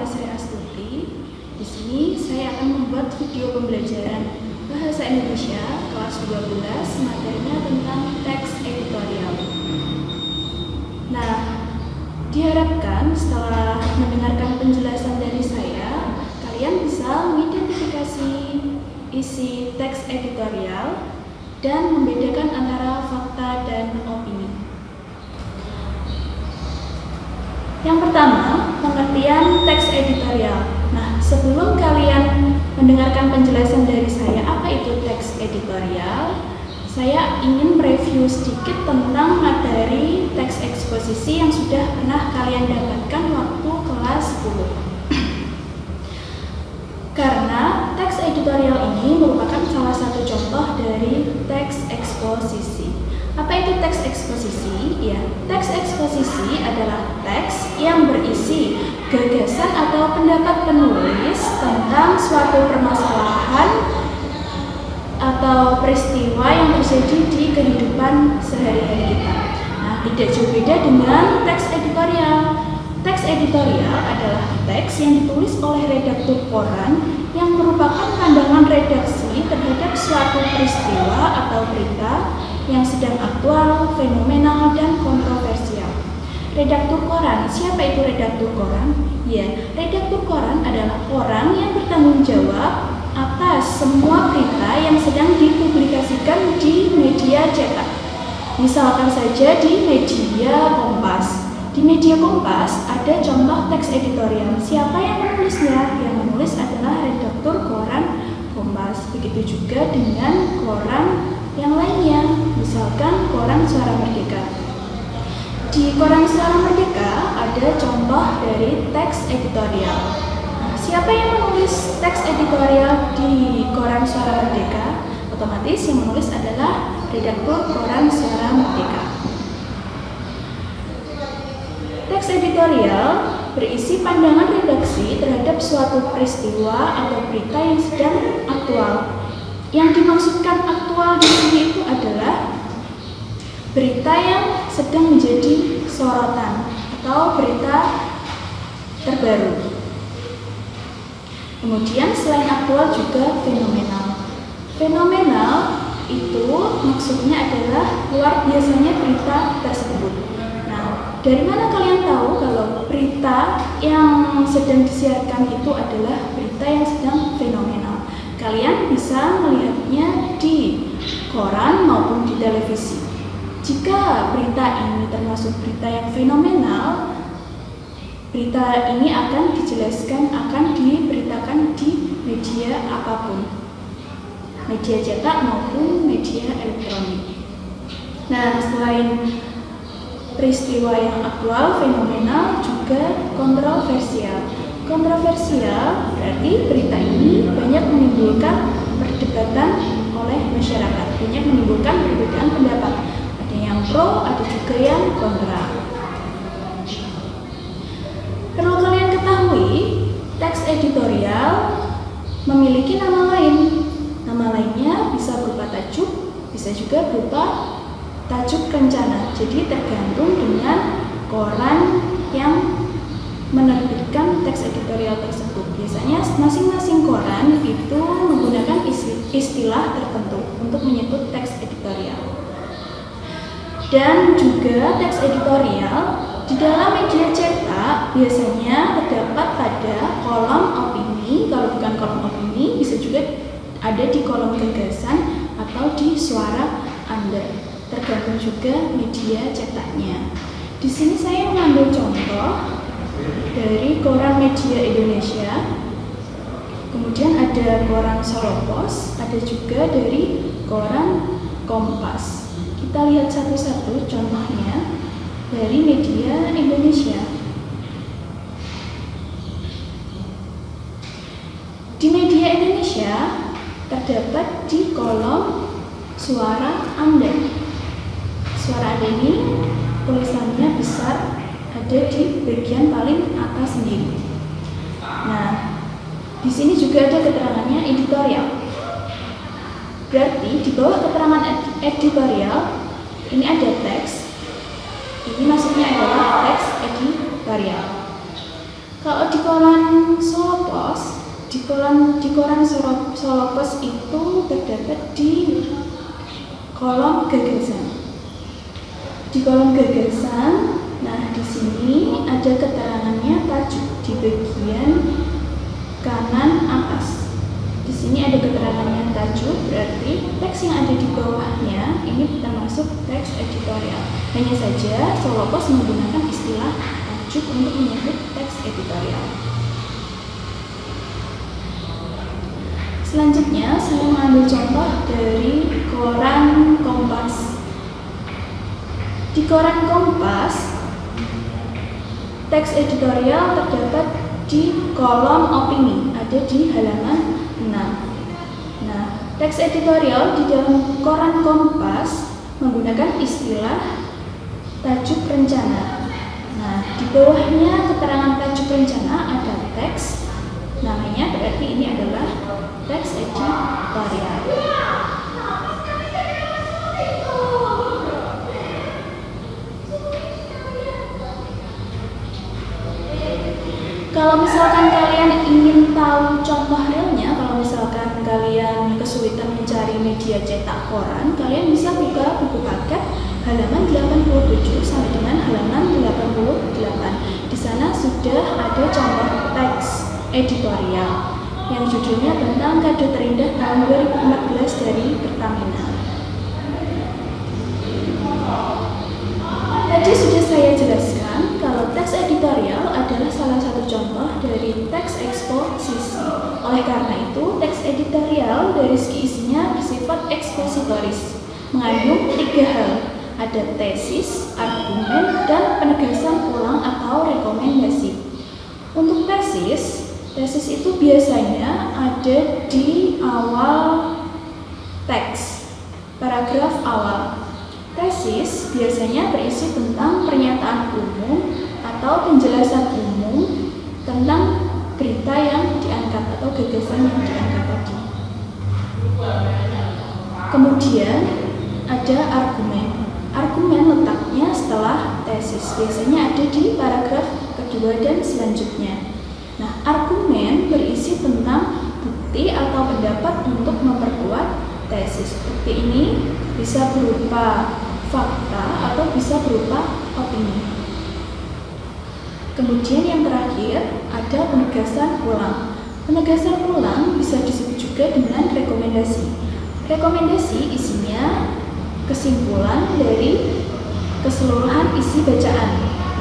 Sri Astuti. Di sini saya akan membuat video pembelajaran Bahasa Indonesia kelas 12, materinya tentang teks editorial. Nah, diharapkan setelah mendengarkan penjelasan dari saya, kalian bisa mengidentifikasi isi teks editorial dan membedakan antara fakta dan opini. Yang pertama, pengertian teks editorial. Nah, sebelum kalian mendengarkan penjelasan dari saya apa itu teks editorial, saya ingin mereview sedikit tentang materi teks eksposisi yang sudah pernah kalian dapatkan waktu kelas 10. Karena teks editorial ini merupakan salah satu contoh dari teks eksposisi. Apa itu teks eksposisi? Ya, teks eksposisi adalah teks yang berisi gagasan atau pendapat penulis tentang suatu permasalahan atau peristiwa yang terjadi di kehidupan sehari-hari kita. Nah, tidak jauh beda dengan teks editorial. Teks editorial adalah teks yang ditulis oleh redaktur koran yang merupakan pandangan redaksi terhadap suatu peristiwa atau berita yang sedang aktual, fenomenal, dan kontroversial. Redaktur koran, siapa itu redaktur koran? Ya, redaktur koran adalah orang yang bertanggung jawab atas semua berita yang sedang dipublikasikan di media cetak. Misalkan saja di media Kompas. Di media Kompas ada contoh teks editorial. Siapa yang menulisnya? Yang menulis adalah redaktur koran Kompas. Begitu juga dengan koran yang lainnya, misalkan koran Suara Merdeka. Di koran Suara Merdeka ada contoh dari teks editorial. Nah, siapa yang menulis teks editorial di koran Suara Merdeka? Otomatis yang menulis adalah redaktur koran Suara Merdeka. Teks editorial berisi pandangan redaksi terhadap suatu peristiwa atau berita yang sedang aktual. Yang dimaksudkan aktual di sini itu adalah berita yang sedang menjadi sorotan atau berita terbaru. Kemudian selain aktual juga fenomenal. Fenomenal itu maksudnya adalah luar biasanya berita tersebut. Nah, dari mana kalian tahu kalau berita yang sedang disiarkan itu adalah berita yang sedang fenomenal? Kalian bisa melihatnya di koran maupun di televisi. Jika berita ini termasuk berita yang fenomenal, berita ini akan dijelaskan, akan diberitakan di media apapun, media cetak maupun media elektronik. Nah, selain peristiwa yang aktual, fenomenal, juga kontroversial. Kontroversial berarti berita ini banyak menimbulkan perdebatan oleh masyarakat, banyak menimbulkan perbedaan pendapat. Ada yang pro, ada juga yang kontra. Perlu kalian ketahui, teks editorial memiliki nama lain. Nama lainnya bisa berupa tajuk, bisa juga berupa tajuk rencana. Jadi tergantung dengan koran yang menerbitkan teks editorial tersebut. Biasanya masing-masing koran itu menggunakan istilah tertentu untuk menyebut teks editorial. Dan juga teks editorial di dalam media cetak biasanya terdapat pada kolom opini. Kalau bukan kolom opini, bisa juga ada di kolom gagasan atau di suara Anda. Tergantung juga media cetaknya. Di sini saya mengambil contoh dari koran Media Indonesia, kemudian ada koran Solo Pos, ada juga dari koran Kompas. Kita lihat satu-satu contohnya dari Media Indonesia. Di Media Indonesia terdapat di kolom suara Anda. Suara Anda ini tulisannya besar, ada di bagian paling atas sendiri. Nah, di sini juga ada keterangannya editorial. Berarti di bawah keterangan editorial ini ada teks. Ini maksudnya adalah teks editorial. Kalau di koran Solo Pos, di koran Solo Pos itu terdapat di kolom gagasan. Di kolom gagasan, nah di sini ada keterangannya tajuk di bagian kanan atas. Di sini ada keterangannya tajuk, berarti teks yang ada di bawahnya ini termasuk teks editorial. Hanya saja Solo Pos menggunakan istilah tajuk untuk menyebut teks editorial. Selanjutnya saya mengambil contoh dari koran Kompas. Di koran Kompas, teks editorial terdapat di kolom opini, ada di halaman 6. Nah, teks editorial di dalam koran Kompas menggunakan istilah tajuk rencana. Nah, di bawahnya keterangan tajuk rencana ada teks, namanya berarti ini adalah teks editorial. Kalau misalkan kalian ingin tahu contoh realnya, kalau misalkan kalian kesulitan mencari media cetak koran, kalian bisa buka buku paket halaman 87 sampai dengan halaman 88. Di sana sudah ada contoh teks editorial yang judulnya tentang kado terindah tahun 2014 dari Pertamina. Tadi sudah saya jelaskan kalau teks editorial adalah salah satu contoh dari teks eksposisi. Oleh karena itu, teks editorial dari segi isinya bersifat ekspositoris, mengandung 3 hal. Ada tesis, argumen, dan penegasan ulang atau rekomendasi. Untuk tesis itu biasanya ada di awal teks, paragraf awal. Tesis biasanya berisi tentang pernyataan umum atau penjelasan umum tentang berita yang diangkat atau gagasan yang diangkat tadi. Kemudian ada argumen. Argumen letaknya setelah tesis, biasanya ada di paragraf kedua dan selanjutnya. Nah, argumen berisi tentang bukti atau pendapat untuk memperkuat tesis. Bukti ini bisa berupa fakta atau bisa berupa opini. Kemudian yang terakhir ada penegasan ulang. Penegasan ulang bisa disebut juga dengan rekomendasi. Rekomendasi isinya kesimpulan dari keseluruhan isi bacaan.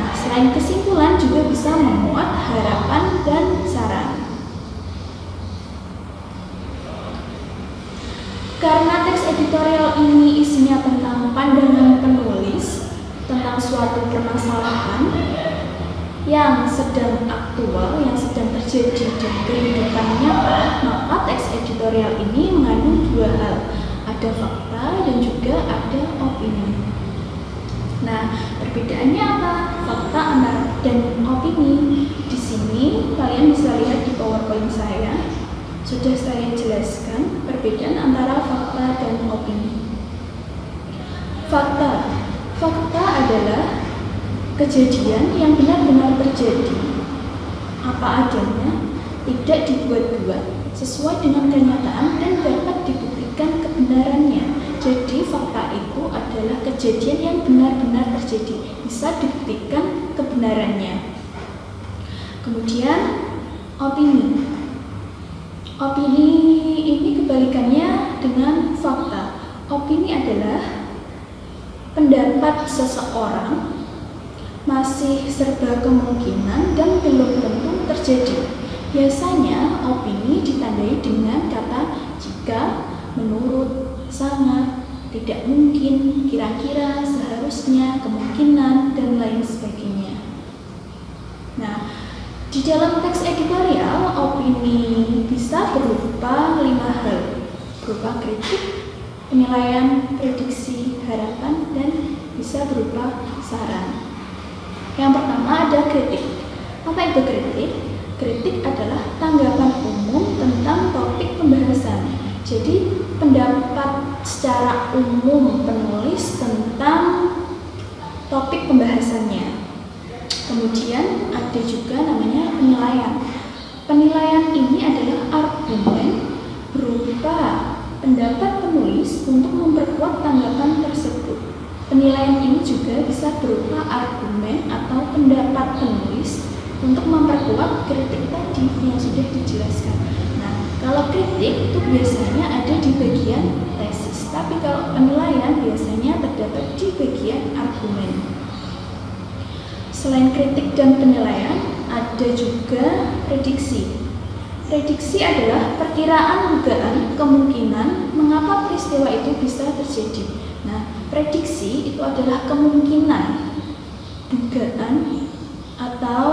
Nah, selain kesimpulan juga bisa memuat harapan dan saran. Karena teks editorial ini isinya tentang pandangan penulis tentang suatu permasalahan yang sedang aktual, yang sedang terjadi di kehidupan nyata, maka teks editorial ini mengandung 2 hal. Ada fakta dan juga ada opini. Nah, perbedaannya apa? Fakta dan opini. Di sini kalian bisa lihat di PowerPoint saya. Sudah saya jelaskan perbedaan antara fakta dan opini. Fakta adalah kejadian yang benar-benar terjadi, apa adanya, tidak dibuat-buat, sesuai dengan kenyataan dan dapat dibuktikan kebenarannya. Jadi fakta itu adalah kejadian yang benar-benar terjadi, bisa dibuktikan kebenarannya. Kemudian opini. Opini ini kebalikannya dengan fakta. Opini adalah pendapat seseorang, masih serba kemungkinan dan belum tentu terjadi. Biasanya opini ditandai dengan kata jika, menurut, sangat, tidak mungkin, kira-kira, seharusnya, kemungkinan, dan lain sebagainya. Nah, di dalam teks editorial, opini bisa berupa 5 hal, berupa kritik, penilaian, prediksi, harapan, dan bisa berupa saran. Yang pertama ada kritik. Apa itu kritik? Kritik adalah tanggapan umum tentang topik pembahasan. Jadi pendapat secara umum penulis tentang topik pembahasannya. Kemudian ada juga namanya penilaian. Penilaian ini adalah argumen berupa pendapat penulis untuk memperkuat tanggapan tersebut. Penilaian ini juga bisa berupa argumen atau pendapat penulis untuk memperkuat kritik tadi yang sudah dijelaskan. Nah, kalau kritik itu biasanya ada di bagian tesis, tapi kalau penilaian biasanya terdapat di bagian argumen. Selain kritik dan penilaian, ada juga prediksi. Prediksi adalah perkiraan dugaan kemungkinan mengapa peristiwa itu bisa terjadi. Nah, prediksi itu adalah kemungkinan, dugaan, atau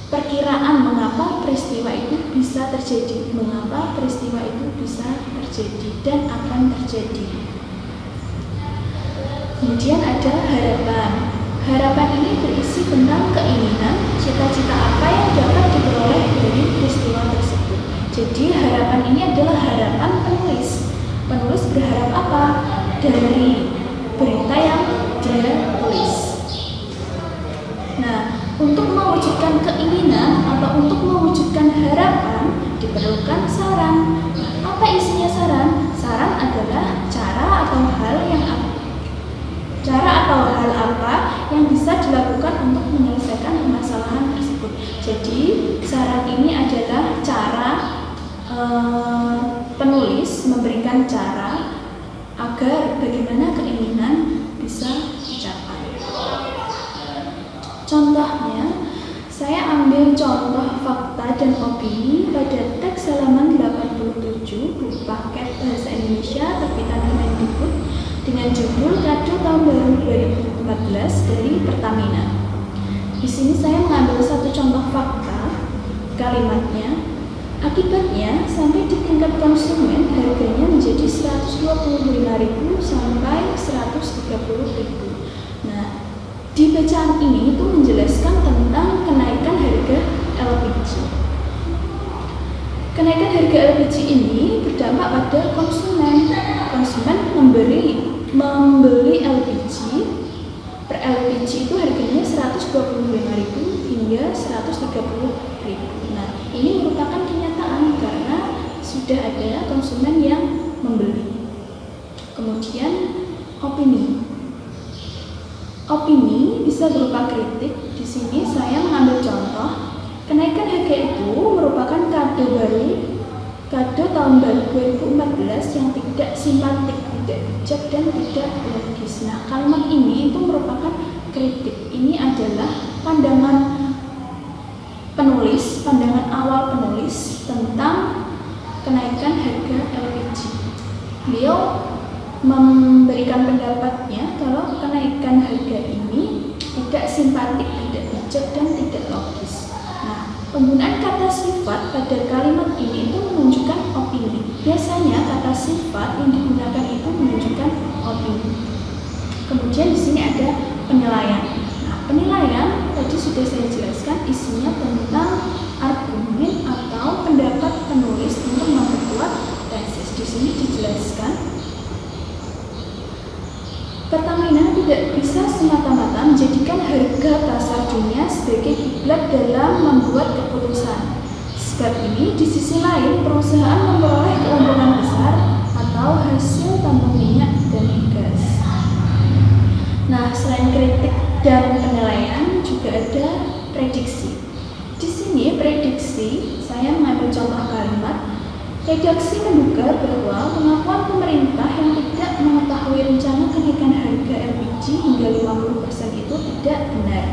perkiraan mengapa peristiwa itu bisa terjadi, mengapa peristiwa itu bisa terjadi dan akan terjadi. Kemudian ada harapan. Harapan ini berisi tentang keinginan, cita-cita apa yang dapat diperoleh dari peristiwa tersebut. Jadi harapan ini adalah harapan penulis. Penulis berharap apa dari berita yang dia tulis. Nah, untuk mewujudkan keinginan atau untuk mewujudkan harapan diperlukan saran. Nah, apa isinya saran? Saran adalah cara atau hal apa yang bisa dilakukan untuk menyelesaikan permasalahan tersebut. Jadi saran ini adalah cara penulis memberikan cara agar bagaimana keinginan bisa dicapai. Contohnya, saya ambil contoh fakta dan opini pada teks halaman 87 buku paket Bahasa Indonesia terbitan Kemendikbud dengan judul Kado Tahun Baru 2014 dari Pertamina. Di sini saya mengambil satu contoh fakta, kalimatnya, akibatnya sampai di tingkat konsumen harganya menjadi 125.000 sampai 130.000. Nah, di bacaan ini itu menjelaskan tentang kenaikan harga LPG. Kenaikan harga LPG ini berdampak pada konsumen. Konsumen membeli LPG, per LPG itu harganya 125.000 hingga 130.000. Nah, ini merupakan kenyataan karena sudah ada konsumen yang membeli. Kemudian opini. Opini bisa berupa kritik. Di sini saya mengambil contoh, kenaikan harga itu merupakan kado tahun baru 2014 yang tidak simpatik, tidak bijak, dan tidak logis. Nah, kalimat ini itu merupakan kritik. Ini adalah pandangan penulis, pandangan awal penulis tentang kenaikan harga LPG. Beliau memberikan pendapatnya kalau kenaikan harga ini tidak simpatik, tidak bijak, dan tidak logis. Nah, penggunaan kata sifat pada kalimat ini itu menunjukkan opini. Biasanya kata sifat yang digunakan itu menunjukkan opini. Kemudian di sini ada penilaian. Nah, penilaian tadi sudah saya jelaskan isinya tentang argumen atau pendapat penulis untuk memperkuat tesis. Di sini dijelaskan Pertamina tidak bisa semata-mata menjadikan harga pasar dunia sebagai kiblat dalam membuat keputusan. Sebab ini, di sisi lain, perusahaan memperoleh keuntungan besar atau hasil tambang minyak dan gas. Nah, selain kritik dan penilaian, juga ada prediksi. Di sini, prediksi, saya mengambil contoh kalimat. Redaksi menduga bahwa pengakuan pemerintah yang tidak mengetahui rencana kenaikan harga LPG hingga 50% itu tidak benar.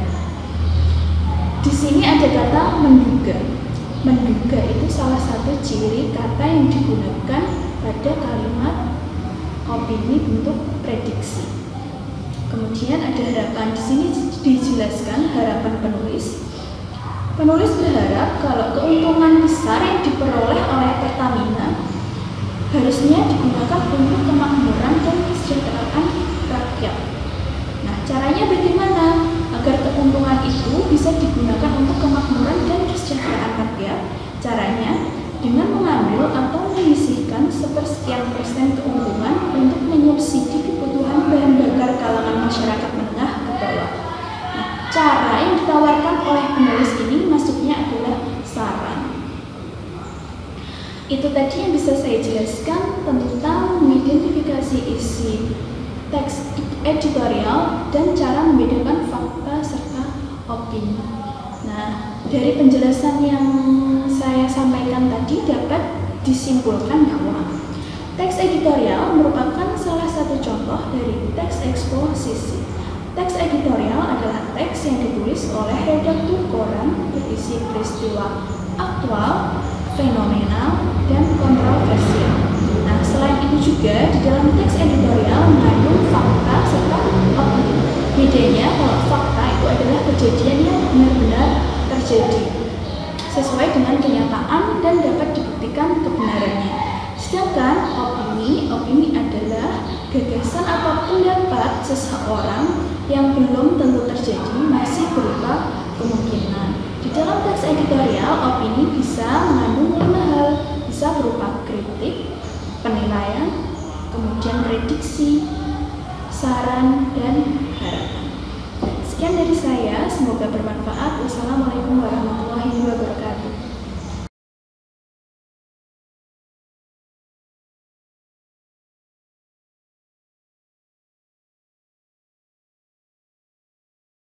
Di sini ada kata menduga. Menduga itu salah satu ciri kata yang digunakan pada kalimat opini bentuk prediksi. Kemudian ada harapan. Di sini dijelaskan harapan penulis. Penulis berharap kalau keuntungan besar yang diperoleh oleh Pertamina harusnya digunakan untuk kemakmuran dan kesejahteraan rakyat. Nah, caranya bagaimana agar keuntungan itu bisa digunakan untuk kemakmuran dan kesejahteraan rakyat? Caranya dengan mengambil atau menyisihkan sepersekian persen keuntungan untuk menyubsidi kebutuhan bahan bakar kalangan masyarakat menengah ke bawah. Nah, cara Seperti tadi yang bisa saya jelaskan tentang mengidentifikasi isi teks editorial dan cara membedakan fakta serta opini. Nah, dari penjelasan yang saya sampaikan tadi dapat disimpulkan bahwa teks editorial merupakan salah satu contoh dari teks eksposisi. Teks editorial adalah teks yang ditulis oleh redaktur koran berisi peristiwa aktual, fenomenal, dan kontroversial. Nah, selain itu juga di dalam teks editorial mengandung fakta serta opini. Bedanya kalau fakta itu adalah kejadian yang benar-benar terjadi sesuai dengan kenyataan dan dapat dibuktikan kebenarannya. Sedangkan opini adalah gagasan atau pendapat seseorang yang belum tentu terjadi, masih berupa kemungkinan. Di dalam teks editorial, opini bisa mengandung 5 hal, bisa berupa kritik, penilaian, kemudian prediksi, saran, dan harapan. Sekian dari saya, semoga bermanfaat. Wassalamualaikum warahmatullahi wabarakatuh.